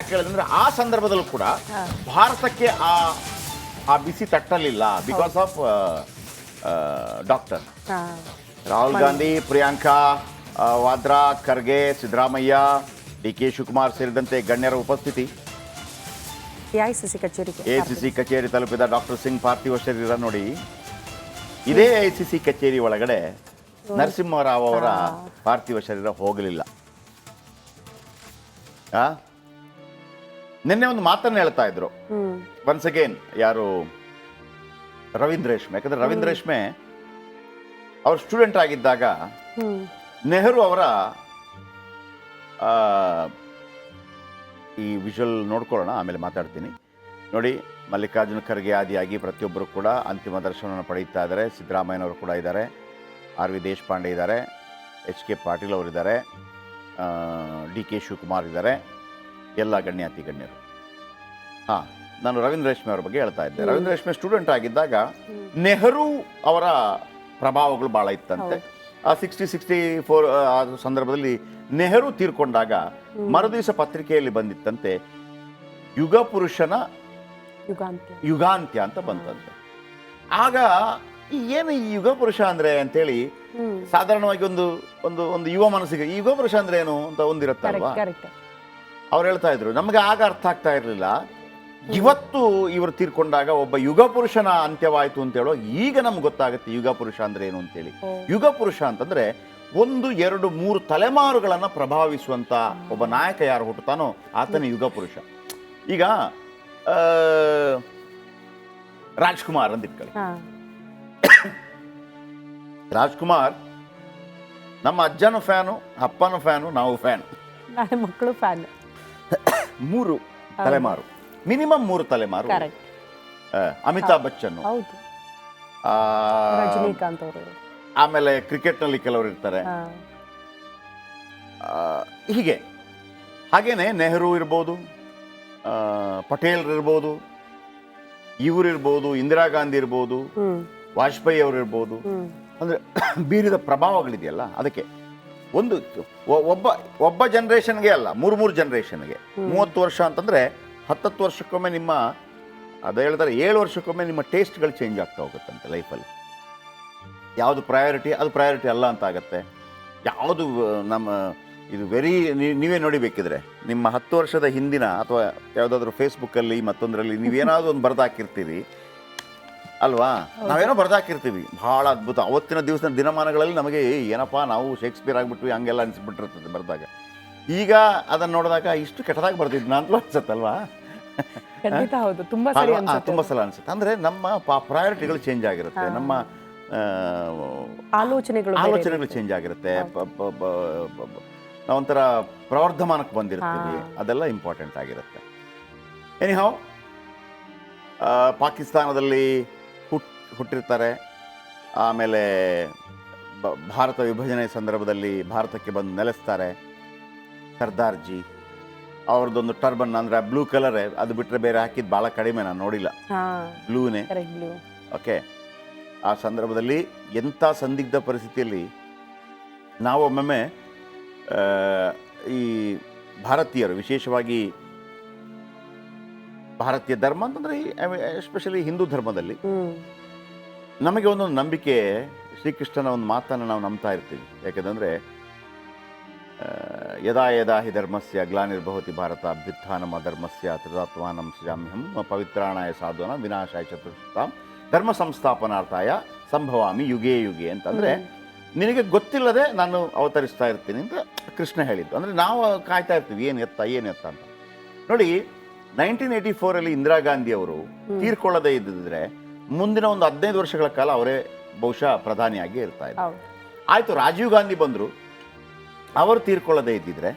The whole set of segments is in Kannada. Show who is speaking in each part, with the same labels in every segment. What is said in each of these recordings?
Speaker 1: ಯಾಕೆ ಹೇಳಿದ್ರೆ ಆ ಸಂದರ್ಭದಲ್ಲೂ ಕೂಡ ಭಾರತಕ್ಕೆ ಆ ಬಿಸಿ ತಟ್ಟಲಿಲ್ಲ because of doctor Rahul Gandhi, Priyanka Vadra, Kharge, Siddaramaiah, DK Shivakumar ಸೇರಿದಂತೆ ಗಣ್ಯರ ಉಪಸ್ಥಿತಿ. AICC ಕಚೇರಿ ತಲುಪಿದ ಡಾಕ್ಟರ್ ಸಿಂಗ್ ಪಾರ್ಥಿವ ಶರೀರ ನೋಡಿ. ಇದೇ AICC ಕಚೇರಿ ಒಳಗಡೆ ನರಸಿಂಹರಾವ್ ಅವರ ಪಾರ್ಥಿವ ಶರೀರ ಹೋಗಲಿಲ್ಲ. ನಿನ್ನೆ ಒಂದು ಮಾತನ್ನು ಹೇಳ್ತಾ ಇದ್ರು ಒನ್ಸ್ ಅಗೇನ್, ಯಾರು ರವೀಂದ್ರ ರೇಷ್ಮೆ. ಯಾಕಂದ್ರೆ ರವೀಂದ್ರ ರೇಷ್ಮೆ ಅವ್ರ ಸ್ಟೂಡೆಂಟ್ ಆಗಿದ್ದಾಗ ನೆಹರು ಅವರ ಈ ವಿಜುವಲ್ ನೋಡ್ಕೊಳ್ಳೋಣ, ಆಮೇಲೆ ಮಾತಾಡ್ತೀನಿ. ನೋಡಿ, ಮಲ್ಲಿಕಾರ್ಜುನ ಖರ್ಗೆ ಆದಿಯಾಗಿ ಪ್ರತಿಯೊಬ್ಬರು ಕೂಡ ಅಂತಿಮ ದರ್ಶನವನ್ನು ಪಡೆಯುತ್ತಾ ಇದ್ದಾರೆ. ಸಿದ್ದರಾಮಯ್ಯನವರು ಕೂಡ ಇದ್ದಾರೆ, RV ದೇಶಪಾಂಡೆ ಇದ್ದಾರೆ, HK ಪಾಟೀಲ್ ಅವರಿದ್ದಾರೆ, DK ಶಿವಕುಮಾರ್ ಇದ್ದಾರೆ, ಎಲ್ಲ ಗಣ್ಯಾತಿ ಗಣ್ಯರು. ನಾನು ರವೀಂದ್ರ ರೇಷ್ಮೆ ಅವರ ಬಗ್ಗೆ ಹೇಳ್ತಾ ಇದ್ದೆ. ರವೀಂದ್ರ ರೇಷ್ಮೆ ಸ್ಟೂಡೆಂಟ್ ಆಗಿದ್ದಾಗ ನೆಹರು ಅವರ ಪ್ರಭಾವಗಳು ಭಾಳ ಇತ್ತಂತೆ. ಆ 64 ಆ ಸಂದರ್ಭದಲ್ಲಿ ನೆಹರು ತೀರ್ಕೊಂಡಾಗ ಮರುದಿವಸ ಪತ್ರಿಕೆಯಲ್ಲಿ ಬಂದಿತ್ತಂತೆ, ಯುಗ ಪುರುಷನ ಯುಗಾಂತ್ಯ ಅಂತ ಬಂತಂತೆ. ಆಗ ಏನು ಈ ಯುಗ ಪುರುಷ ಅಂದ್ರೆ ಅಂತೇಳಿ ಸಾಧಾರಣವಾಗಿ ಒಂದು ಒಂದು ಒಂದು ಯುವ ಮನಸ್ಸಿಗೆ ಈ ಯುಗ ಪುರುಷ ಅಂದ್ರೆ ಏನು ಅಂತ ಒಂದಿರುತ್ತಲ್ವಾ. ಅವ್ರು ಹೇಳ್ತಾ ಇದ್ರು, ನಮಗೆ ಆಗ ಅರ್ಥ ಆಗ್ತಾ ಇರಲಿಲ್ಲ. ಇವತ್ತು ಇವರು ತೀರ್ಕೊಂಡಾಗ ಒಬ್ಬ ಯುಗ ಪುರುಷನ ಅಂತ್ಯವಾಯಿತು ಅಂತ ಹೇಳೋ ಈಗ ನಮ್ಗೆ ಗೊತ್ತಾಗುತ್ತೆ ಯುಗ ಪುರುಷ ಅಂದ್ರೆ ಏನು ಅಂತೇಳಿ. ಯುಗ ಪುರುಷ ಅಂತಂದ್ರೆ 1, 2, 3 ತಲೆಮಾರುಗಳನ್ನ ಪ್ರಭಾವಿಸುವಂತ ಒಬ್ಬ ನಾಯಕ ಯಾರು ಹುಟ್ಟುತ್ತಾನೋ ಆತನೇ ಯುಗ ಪುರುಷ. ಈಗ ರಾಜ್ಕುಮಾರ್ ಅಂತ ಇಟ್ಕೊಳ್ಳಿ. ರಾಜ್ಕುಮಾರ್ ನಮ್ಮ ಅಜ್ಜನೂ ಫ್ಯಾನು, ಅಪ್ಪನೂ ಫ್ಯಾನು, ನಾವು ಫ್ಯಾನ್,
Speaker 2: ಮಕ್ಕಳು ಫ್ಯಾನ್.
Speaker 1: 3 ತಲೆಮಾರು, ಮಿನಿಮಮ್ 3 ತಲೆಮಾರು. ಅಮಿತಾಬ್ ಬಚ್ಚನ್,
Speaker 2: ರಜನಿಕಾಂತ್ ಅವರು,
Speaker 1: ಆಮೇಲೆ ಕ್ರಿಕೆಟ್ನಲ್ಲಿ ಕೆಲವರು ಇರ್ತಾರೆ. ಹಾಗೇನೆ ನೆಹರು ಇರ್ಬೋದು, ಪಟೇಲ್ ಇರ್ಬೋದು, ಇವರಿರ್ಬೋದು, ಇಂದಿರಾ ಗಾಂಧಿ ಇರ್ಬೋದು, ವಾಜಪೇಯಿ ಅವರು ಇರ್ಬೋದು. ಅಂದ್ರೆ ಬೀರಿದ ಪ್ರಭಾವಗಳಿದೆಯಲ್ಲ, ಅದಕ್ಕೆ ಒಬ್ಬ ಜನರೇಷನ್ಗೆ ಅಲ್ಲ, 3 ಜನರೇಷನ್ಗೆ. 30 ವರ್ಷ ಅಂತಂದ್ರೆ 10 ವರ್ಷಕ್ಕೊಮ್ಮೆ ನಿಮ್ಮ ಅದು ಹೇಳ್ತಾರೆ 7 ವರ್ಷಕ್ಕೊಮ್ಮೆ ನಿಮ್ಮ ಟೇಸ್ಟ್ಗಳು ಚೇಂಜ್ ಆಗ್ತಾ ಹೋಗುತ್ತಂತೆ ಲೈಫಲ್ಲಿ. ಯಾವುದು ಪ್ರಯಾರಿಟಿ, ಅದು ಪ್ರಯಾರಿಟಿ ಅಲ್ಲ ಅಂತ ಆಗತ್ತೆ. ಯಾವುದು ನಮ್ಮ ಇದು ನೀವೇ ನೋಡಿಬೇಕಿದ್ರೆ ನಿಮ್ಮ 10 ವರ್ಷದ ಹಿಂದಿನ ಅಥವಾ ಯಾವುದಾದ್ರೂ ಫೇಸ್ಬುಕ್ಕಲ್ಲಿ ಮತ್ತೊಂದರಲ್ಲಿ ನೀವೇನಾದರೂ ಒಂದು ಬರ್ದಾಕಿರ್ತೀರಿ ಅಲ್ವಾ, ನಾವೇನೋ ಬರ್ದಾಕಿರ್ತೀವಿ, ಭಾಳ ಅದ್ಭುತ. ಅವತ್ತಿನ ದಿವಸದ ದಿನಮಾನಗಳಲ್ಲಿ ನಮಗೆ ಏನಪ್ಪ ನಾವು ಶೇಕ್ಸ್ಪಿಯರ್ ಆಗಿಬಿಟ್ವಿ ಹಂಗೆಲ್ಲ ಅನಿಸ್ಬಿಟ್ಟಿರ್ತದೆ ಬರ್ದಾಗ. ಈಗ ಅದನ್ನು ನೋಡಿದಾಗ ಇಷ್ಟು ಕೆಟ್ಟದಾಗಿ ಬರ್ತಿದ್ನ ಅಂತಲೂ ಅನ್ಸುತ್ತಲ್ವಾ. ತುಂಬ ಸಲ ಅನ್ಸುತ್ತೆ. ಅಂದರೆ ನಮ್ಮ ಪ್ರಯಾರಿಟಿಗಳು ಚೇಂಜ್ ಆಗಿರುತ್ತೆ, ನಮ್ಮ ಆಲೋಚನೆಗಳು ಚೇಂಜ್ ಆಗಿರುತ್ತೆ, ನಾವೊಂಥರ ಪ್ರವರ್ಧಮಾನಕ್ಕೆ ಬಂದಿರ್ತೀವಿ, ಅದೆಲ್ಲ ಇಂಪಾರ್ಟೆಂಟ್ ಆಗಿರುತ್ತೆ. ಎನಿಹೌ, ಪಾಕಿಸ್ತಾನದಲ್ಲಿ ಹುಟ್ಟಿರ್ತಾರೆ. ಆಮೇಲೆ ಭಾರತ ವಿಭಜನೆ ಸಂದರ್ಭದಲ್ಲಿ ಭಾರತಕ್ಕೆ ಬಂದು ನೆಲೆಸ್ತಾರೆ. ಸರ್ದಾರ್ಜಿ ಅವ್ರದ್ದೊಂದು ಟರ್ಬನ್, ಅಂದರೆ ಬ್ಲೂ ಕಲರೇ, ಅದು ಬಿಟ್ಟರೆ ಬೇರೆ ಹಾಕಿದ್ದು ಭಾಳ ಕಡಿಮೆ, ನಾನು ನೋಡಿಲ್ಲ, ಬ್ಲೂನೇ. ಓಕೆ, ಆ ಸಂದರ್ಭದಲ್ಲಿ ಎಂಥ ಸಂದಿಗ್ಧ ಪರಿಸ್ಥಿತಿಯಲ್ಲಿ ನಾವು ಒಮ್ಮೊಮ್ಮೆ ಈ ಭಾರತೀಯರು, ವಿಶೇಷವಾಗಿ ಭಾರತೀಯ ಧರ್ಮ ಅಂತಂದರೆ ಎಸ್ಪೆಷಲಿ ಹಿಂದೂ ಧರ್ಮದಲ್ಲಿ ನಮಗೆ ಒಂದೊಂದು ನಂಬಿಕೆ, ಶ್ರೀಕೃಷ್ಣನ ಒಂದು ಮಾತನ್ನು ನಾವು ನಂಬ್ತಾ ಇರ್ತೀವಿ. ಯಾಕೆಂದರೆ ಯದಾ ಯದಾ ಹಿ ಧರ್ಮಸ್ಯ ಗ್ಲಾನಿರ್ಭವತಿ ಭಾರತ ಅಭ್ಯುತ್ಥಾನಂ ಅಧರ್ಮಸ್ಯ ತದಾತ್ಮಾನಂ ಸೃಜಾಮ್ಯಹಂ ಪವಿತ್ರಾಣಾಯ ಸಾಧುನ ವಿನಾಶಾಯ ಚತುಷ್ಟಾಂ ಧರ್ಮ ಸಂಸ್ಥಾಪನಾರ್ಥಾಯ ಸಂಭವಾಮಿ ಯುಗೇ ಯುಗೆ ಅಂತಂದರೆ ನಿನಗೆ ಗೊತ್ತಿಲ್ಲದೆ ನಾನು ಅವತರಿಸ್ತಾ ಇರ್ತೀನಿ ಅಂತ ಕೃಷ್ಣ ಹೇಳಿದ್ದು. ಅಂದರೆ ನಾವು ಕಾಯ್ತಾ ಇರ್ತೀವಿ, ಏನು ಎತ್ತ ಅಂತ. ನೋಡಿ, 1984 ಇಂದಿರಾ ಗಾಂಧಿ ಅವರು ತೀರ್ಕೊಳ್ಳದೇ ಇದ್ದಿದ್ರೆ ಮುಂದಿನ ಒಂದು 15 ವರ್ಷಗಳ ಕಾಲ ಅವರೇ ಬಹುಶಃ ಪ್ರಧಾನಿಯಾಗಿ ಇರ್ತಾ ಇದ್ರು. ಆಯಿತು, ರಾಜೀವ್ ಗಾಂಧಿ ಬಂದರು, ಅವರು ತೀರ್ಕೊಳ್ಳದೇ ಇದ್ದಿದ್ರೆ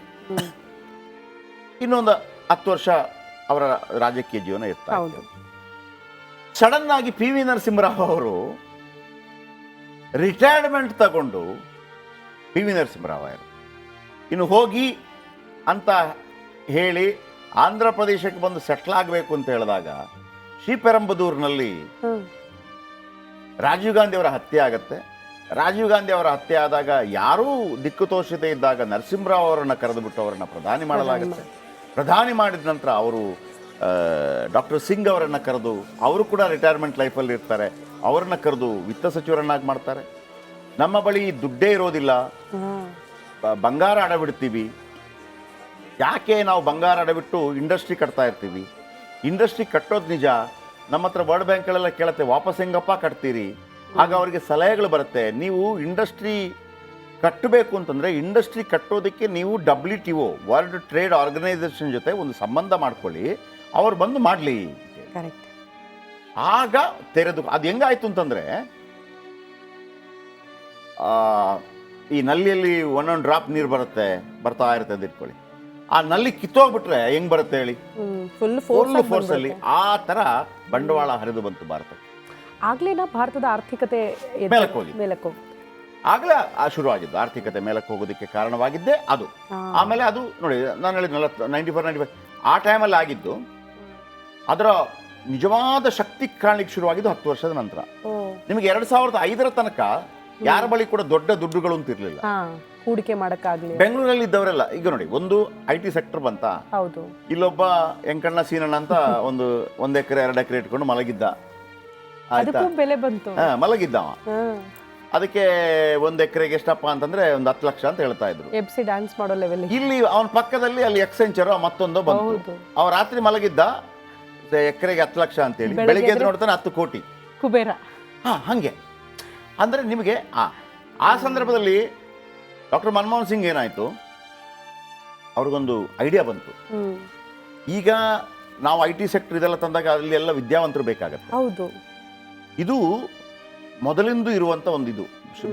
Speaker 1: ಇನ್ನೊಂದು 10 ವರ್ಷ ಅವರ ರಾಜಕೀಯ ಜೀವನ ಇರ್ತಾ ಇತ್ತು. ಸಡನ್ ಆಗಿ PV ನರಸಿಂಹರಾವ್ ಅವರು ರಿಟೈರ್ಮೆಂಟ್ ತಗೊಂಡು, PV ನರಸಿಂಹರಾವ್ ಅವರು ಇನ್ನು ಹೋಗಿ ಅಂತ ಹೇಳಿ ಆಂಧ್ರ ಪ್ರದೇಶಕ್ಕೆ ಬಂದು ಸೆಟ್ಲ್ ಆಗಬೇಕು ಅಂತ ಹೇಳಿದಾಗ ಶ್ರೀಪೆರಂಬದೂರಿನಲ್ಲಿ ರಾಜೀವ್ ಗಾಂಧಿ ಅವರ ಹತ್ಯೆ ಆಗತ್ತೆ. ರಾಜೀವ್ ಗಾಂಧಿ ಅವರ ಹತ್ಯೆ ಆದಾಗ ಯಾರೂ ದಿಕ್ಕು ತೋಚದೆ ಇದ್ದಾಗ ನರಸಿಂಹರಾವ್ ಅವರನ್ನು ಕರೆದುಬಿಟ್ಟು ಅವರನ್ನು ಪ್ರಧಾನಿ ಮಾಡಲಾಗುತ್ತೆ. ಪ್ರಧಾನಿ ಮಾಡಿದ ನಂತರ ಅವರು ಡಾಕ್ಟರ್ ಸಿಂಗ್ ಅವರನ್ನು ಕರೆದು, ಅವರು ಕೂಡ ರಿಟೈರ್ಮೆಂಟ್ ಲೈಫಲ್ಲಿ ಇರ್ತಾರೆ, ಅವರನ್ನ ಕರೆದು ವಿತ್ತ ಸಚಿವರನ್ನಾಗಿ ಮಾಡ್ತಾರೆ. ನಮ್ಮ ಬಳಿ ದುಡ್ಡೇ ಇರೋದಿಲ್ಲ, ಬಂಗಾರ ಅಡವಿಡ್ತೀವಿ. ಯಾಕೆ ನಾವು ಬಂಗಾರ ಅಡವಿಟ್ಟು ಇಂಡಸ್ಟ್ರಿ ಕಟ್ತಾ ಇರ್ತೀವಿ? ಇಂಡಸ್ಟ್ರಿ ಕಟ್ಟೋದು ನಿಜ, ನಮ್ಮ ಹತ್ರ ವರ್ಲ್ಡ್ ಬ್ಯಾಂಕ್ಗಳೆಲ್ಲ ಕೇಳುತ್ತೆ, ವಾಪಸ್ ಹೆಂಗಪ್ಪ ಕಟ್ತೀರಿ? ಆಗ ಅವರಿಗೆ ಸಲಹೆಗಳು ಬರುತ್ತೆ. ನೀವು ಇಂಡಸ್ಟ್ರಿ ಕಟ್ಟಬೇಕು ಅಂತಂದರೆ ಇಂಡಸ್ಟ್ರಿ ಕಟ್ಟೋದಕ್ಕೆ ನೀವು WTO ವರ್ಲ್ಡ್ ಟ್ರೇಡ್ ಆರ್ಗನೈಸೇಷನ್ ಜೊತೆ ಒಂದು ಸಂಬಂಧ ಮಾಡ್ಕೊಳ್ಳಿ, ಅವ್ರು ಬಂದು ಮಾಡಲಿ.
Speaker 2: ಕರೆಕ್ಟ್.
Speaker 1: ಆಗ ತೆರೆದು ಅದು ಹೆಂಗಾಯ್ತು ಅಂತಂದರೆ, ಈ ನಲ್ಲಿಯಲ್ಲಿ ಒಂದೊಂದು ಡ್ರಾಪ್ ನೀರು ಬರ್ತಾ ಇರುತ್ತೆ ಅಂತ ಇಟ್ಕೊಳ್ಳಿ. ಆ ನಲ್ಲಿ ಕಿತ್ತೋಗ್ಬಿಟ್ರೆ ಹೆಂಗ್ ಬರುತ್ತೆ ಹೇಳಿ?
Speaker 2: ಫುಲ್
Speaker 1: ಫೋರ್ಸ್ ಅಲ್ಲಿ ಆ ತರ ಬಂಡವಾಳ ಹರಿದು ಬಂತು ಭಾರತಕ್ಕೆ.
Speaker 2: ಆಗ್ಲೇನಾ ಭಾರತದ ಆರ್ಥಿಕತೆ
Speaker 1: ಮೇಲಕ್ಕೆ ಹೋಗಿ
Speaker 2: ಮೇಲಕ್ಕೆ
Speaker 1: ಆಗ್ಲೇ ಶುರುವಾಗಿದ್ದು ಆರ್ಥಿಕತೆ ಮೇಲಕ್ಕೆ ಹೋಗೋದಕ್ಕೆ ಕಾರಣವಾಗಿದ್ದೇ ಅದು. ಆಮೇಲೆ ಅದು ನೋಡಿ, ನಾನು ಹೇಳಿದ್ನಲ್ಲ 94-95 ಆ ಟೈಮಲ್ಲಿ ಆಗಿದ್ದು. ಅದರ ನಿಜವಾದ ಶಕ್ತಿ ಕಾಣಲಿಕ್ಕೆ ಶುರುವಾಗಿದ್ದು 10 ವರ್ಷದ ನಂತರ. ನಿಮಗೆ 2005 ತನಕ ಯಾರ ಬಳಿ ಕೂಡ ದೊಡ್ಡ ದುಡ್ಡುಗಳು ಅಂತ ಇರಲಿಲ್ಲ,
Speaker 2: ಹೂಡಿಕೆ ಮಾಡಕ್ಕಾಗ್ಲಿ.
Speaker 1: ಬೆಂಗಳೂರಲ್ಲಿ ಇದ್ದವರೆಲ್ಲ ಈಗ ನೋಡಿ, ಒಂದು IT ಸೆಕ್ಟರ್ ಬಂತ,
Speaker 2: ಹೌದು,
Speaker 1: ಇಲ್ಲೊಬ್ಬ ಎಂಕಣ್ಣ ಸೀನಣ್ಣ ಅಂತ 1 ಎಕರೆ 2 ಎಕರೆ ಇಟ್ಕೊಂಡು ಮಲಗಿದ್ದ,
Speaker 2: ಅದಕ್ಕೂ ಬೆಲೆ ಬಂತು.
Speaker 1: ಮಲಗಿದ್ದವ. ಅದಕ್ಕೆ 1 ಎಕರೆಗೆ ಎಷ್ಟಪ್ಪ ಅಂತಂದ್ರೆ ಒಂದು 10 ಲಕ್ಷ ಅಂತ ಹೇಳ್ತಾ ಇದ್ರು.
Speaker 2: FC ಡ್ಯಾನ್ಸ್ ಮಾಡೋ ಲೆವೆಲ್.
Speaker 1: ಇಲ್ಲಿ ಅವನ ಪಕ್ಕದಲ್ಲಿ ಅಲ್ಲಿ ಎಕ್ಸೆಂಚರ್ ಮತ್ತೊಂದು ಬಂತು. ಅವ ರಾತ್ರಿ ಮಲಗಿದ್ದ, ಎಕರೆಗೆ 10 ಲಕ್ಷ ಅಂತೇಳಿ, ಬೆಳಿಗ್ಗೆ ಎದ್ದು ನೋಡ್ತಾನೆ 10 ಕೋಟಿ
Speaker 2: ಕುಬೇರ.
Speaker 1: ಹಂಗೆ ಅಂದ್ರೆ ನಿಮಗೆ ಆ ಸಂದರ್ಭದಲ್ಲಿ ಡಾಕ್ಟರ್ ಮನಮೋಹನ್ ಸಿಂಗ್ ಏನಾಯ್ತು, ಅವ್ರಿಗೊಂದು ಐಡಿಯಾ ಬಂತು. ಈಗ ನಾವು IT ಸೆಕ್ಟರ್ ಇದೆಲ್ಲ ತಂದಾಗ ಅಲ್ಲಿ ಎಲ್ಲ ವಿದ್ಯಾವಂತರು ಬೇಕಾಗತ್ತೆ.
Speaker 2: ಹೌದು,
Speaker 1: ಇದು ಮೊದಲಿಂದ ಇರುವಂತ ಒಂದು ಇದು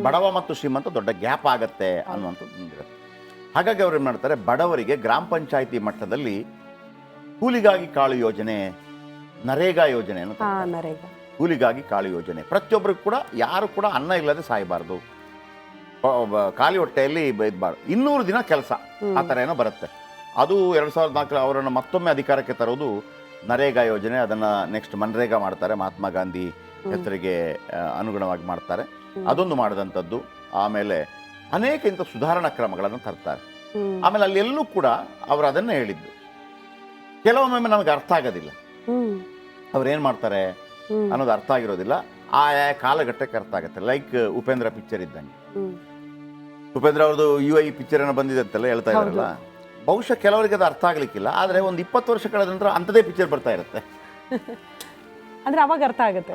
Speaker 1: ಬಡವ ಮತ್ತು ಶ್ರೀಮಂತ ದೊಡ್ಡ ಗ್ಯಾಪ್ ಆಗತ್ತೆ ಅನ್ನುವಂಥದ್ದು. ಹಾಗಾಗಿ ಅವ್ರು ಏನು ಮಾಡ್ತಾರೆ, ಬಡವರಿಗೆ ಗ್ರಾಮ ಪಂಚಾಯಿತಿ ಮಟ್ಟದಲ್ಲಿ ಕೂಲಿಗಾಗಿ ಕಾಳು ಯೋಜನೆ, ನರೇಗಾ ಯೋಜನೆ
Speaker 2: ನರೇಗಾ,
Speaker 1: ಕೂಲಿಗಾಗಿ ಕಾಳು ಯೋಜನೆ. ಪ್ರತಿಯೊಬ್ಬರಿಗೂ ಕೂಡ, ಯಾರು ಕೂಡ ಅನ್ನ ಇಲ್ಲದೆ ಸಾಯಬಾರ್ದು, ಖಾಲಿ ಹೊಟ್ಟೆಯಲ್ಲಿ ಇದ್ಬಾರ್ದು, 200 ದಿನ ಕೆಲಸ, ಆ ಥರ ಏನೋ ಬರುತ್ತೆ. ಅದು 2004 ಅವರನ್ನು ಮತ್ತೊಮ್ಮೆ ಅಧಿಕಾರಕ್ಕೆ ತರೋದು ನರೇಗಾ ಯೋಜನೆ. ಅದನ್ನು ನೆಕ್ಸ್ಟ್ ಮನ್ರೇಗಾ ಮಾಡ್ತಾರೆ, ಮಹಾತ್ಮ ಗಾಂಧಿ ಹೆಸರಿಗೆ ಅನುಗುಣವಾಗಿ ಮಾಡ್ತಾರೆ. ಅದೊಂದು ಮಾಡಿದಂಥದ್ದು. ಆಮೇಲೆ ಅನೇಕ ಇಂಥ ಸುಧಾರಣಾ ಕ್ರಮಗಳನ್ನು ತರ್ತಾರೆ. ಆಮೇಲೆ ಅಲ್ಲಿ ಎಲ್ಲೂ ಕೂಡ ಅವರು ಅದನ್ನೇ ಹೇಳಿದ್ದು. ಕೆಲವೊಮ್ಮೆ ನಮಗೆ ಅರ್ಥ ಆಗೋದಿಲ್ಲ, ಅವ್ರೇನು ಮಾಡ್ತಾರೆ ಅನ್ನೋದು ಅರ್ಥ ಆಗಿರೋದಿಲ್ಲ. ಆಯಾ ಕಾಲಘಟ್ಟಕ್ಕೆ ಅರ್ಥ ಆಗುತ್ತೆ. ಲೈಕ್ ಉಪೇಂದ್ರ ಪಿಕ್ಚರ್ ಇದ್ದಂಗೆ. ಉಪೇಂದ್ರ ಅವ್ರದ್ದು UI ಪಿಕ್ಚರ್ ಏನೋ ಬಂದಿದೆ ಅಂತೆಲ್ಲ ಹೇಳ್ತಾ ಇದ್ದಾರಲ್ಲ, ಬಹುಶಃ ಕೆಲವರಿಗೆ ಅದು ಅರ್ಥ ಆಗ್ಲಿಕ್ಕಿಲ್ಲ. ಆದರೆ ಒಂದು 20 ವರ್ಷ ಕಳೆದ ನಂತರ ಅಂಥದೇ ಪಿಕ್ಚರ್ ಬರ್ತಾ ಇರುತ್ತೆ.
Speaker 2: ಅಂದ್ರೆ ಅವಾಗ ಅರ್ಥ ಆಗುತ್ತೆ.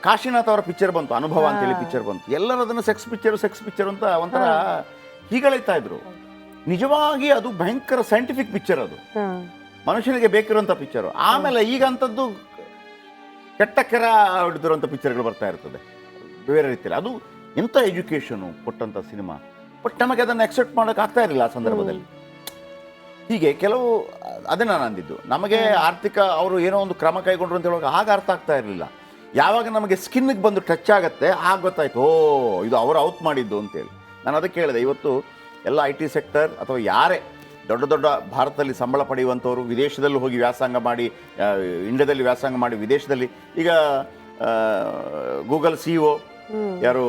Speaker 1: ಕಾಶಿನಾಥ್ ಅವರ ಪಿಕ್ಚರ್ ಬಂತು, ಅನುಭವ ಅಂತೇಳಿ ಪಿಕ್ಚರ್ ಬಂತು. ಎಲ್ಲರೂ ಅದನ್ನು ಸೆಕ್ಸ್ ಪಿಕ್ಚರ್ ಅಂತ ಒಂಥರ ಹೀಗಳೆತ್ತಾ ಇದ್ರು. ನಿಜವಾಗಿ ಅದು ಭಯಂಕರ ಸೈಂಟಿಫಿಕ್ ಪಿಕ್ಚರ್, ಅದು ಮನುಷ್ಯನಿಗೆ ಬೇಕಿರುವಂಥ ಪಿಕ್ಚರು. ಆಮೇಲೆ ಈಗ ಅಂಥದ್ದು ಕೆಟ್ಟ ಕೆರ ಹೊಡೆದಿರುವಂಥ ಪಿಕ್ಚರ್ಗಳು ಬರ್ತಾ ಇರ್ತದೆ ಬೇರೆ ರೀತಿಯಲ್ಲಿ. ಅದು ಎಂಥ ಎಜುಕೇಷನು ಕೊಟ್ಟಂಥ ಸಿನಿಮಾ, ಬಟ್ ನಮಗೆ ಅದನ್ನು ಎಕ್ಸೆಪ್ಟ್ ಮಾಡೋಕೆ ಆಗ್ತಾ ಇರಲಿಲ್ಲ ಆ ಸಂದರ್ಭದಲ್ಲಿ. ಹೀಗೆ ಕೆಲವು, ಅದೇ ನಾನು ಅಂದಿದ್ದು, ನಮಗೆ ಆರ್ಥಿಕ ಅವರು ಏನೋ ಒಂದು ಕ್ರಮ ಕೈಗೊಂಡ್ರು ಅಂತ ಹೇಳುವಾಗ ಆಗ ಅರ್ಥ ಆಗ್ತಾ ಇರಲಿಲ್ಲ. ಯಾವಾಗ ನಮಗೆ ಸ್ಕಿನ್ಗೆ ಬಂದು ಟಚ್ ಆಗುತ್ತೆ ಆಗ ಗೊತ್ತಾಯ್ತು, ಇದು ಅವರು ಔಟ್ ಮಾಡಿದ್ದು ಅಂತೇಳಿ. ನಾನು ಅದಕ್ಕೆ ಹೇಳಿದೆ, ಇವತ್ತು ಎಲ್ಲ IT ಸೆಕ್ಟರ್ ಅಥವಾ ಯಾರೇ ದೊಡ್ಡ ದೊಡ್ಡ ಭಾರತದಲ್ಲಿ ಸಂಬಳ ಪಡೆಯುವಂಥವ್ರು ವಿದೇಶದಲ್ಲಿ ಹೋಗಿ ವ್ಯಾಸಂಗ ಮಾಡಿ, ಇಂಡಿಯಾದಲ್ಲಿ ವ್ಯಾಸಂಗ ಮಾಡಿ ವಿದೇಶದಲ್ಲಿ, ಈಗ ಗೂಗಲ್ CEO ಯಾರು